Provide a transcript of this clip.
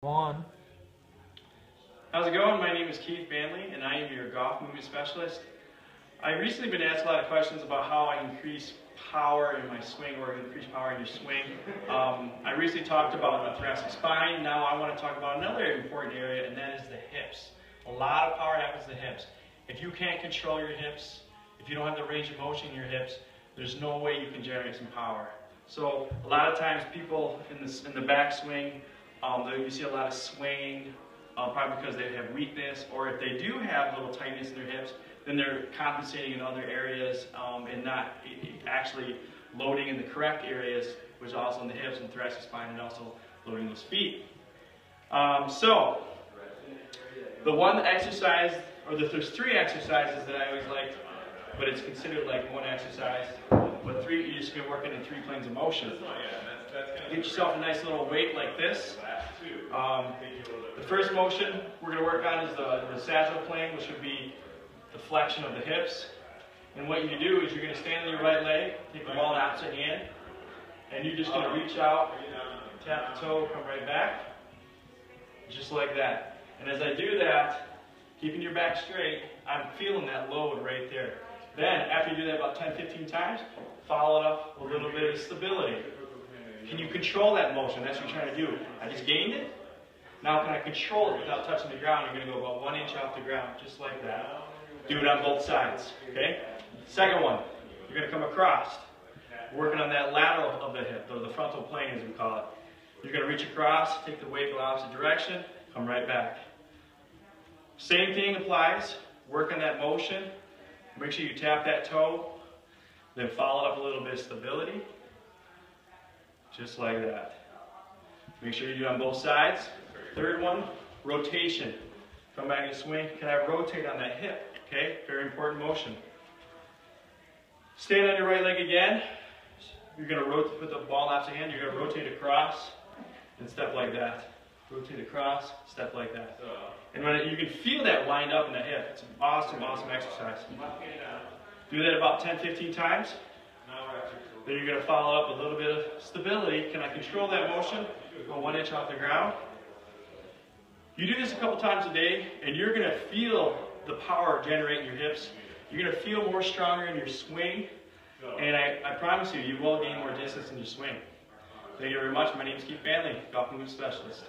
One. How's it going? My name is Keith Banley and I am your golf movement specialist. I've recently been asked a lot of questions about how I increase power in my swing or increase power in your swing. I recently talked about the thoracic spine. Now I want to talk about another important area, and that is the hips. A lot of power happens in the hips. If you can't control your hips, if you don't have the range of motion in your hips, there's no way you can generate some power. So a lot of times people in the backswing, you see a lot of swinging, probably because they have weakness, or if they do have a little tightness in their hips, then they're compensating in other areas and not actually loading in the correct areas, which is also in the hips and thoracic spine, and also loading those feet. So the one exercise, or there's three exercises that I always like, but it's considered like one exercise, but three, you're just going to work in 3 planes of motion. Get yourself a nice little weight like this. The first motion we're going to work on is the sagittal plane, which would be the flexion of the hips. And what you do is you're going to stand on your right leg, take the ball in the opposite hand, and you're just going to reach out, tap the toe, come right back, just like that. And as I do that, keeping your back straight, I'm feeling that load right there. Then, after you do that about 10-15 times, follow it up with a little bit of stability. Can you control that motion? That's what you're trying to do. I just gained it. Now can I control it without touching the ground? You're going to go about 1 inch off the ground, just like that. Do it on both sides, okay? Second one, you're going to come across. Working on that lateral of the hip, or the frontal plane as we call it. You're going to reach across, take the weight in the opposite direction, come right back. Same thing applies. Work on that motion. Make sure you tap that toe. Then follow it up a little bit of stability. Just like that. Make sure you do it on both sides. Third one, rotation. Come back and swing. Can I rotate on that hip? Okay, very important motion. Stand on your right leg again. You're going to rotate, put the ball in the opposite hand. You're going to rotate across and step like that. Rotate across, step like that. And when you can feel that wind up in the hip. It's an awesome, awesome exercise. Do that about 10-15 times. Then you're going to follow up with a little bit of stability. Can I control that motion? Go 1 inch off the ground. You do this a couple times a day, and you're going to feel the power generate in your hips. You're going to feel more stronger in your swing, and I promise you, you will gain more distance in your swing. Thank you very much. My name is Keith Banley, golf movement specialist.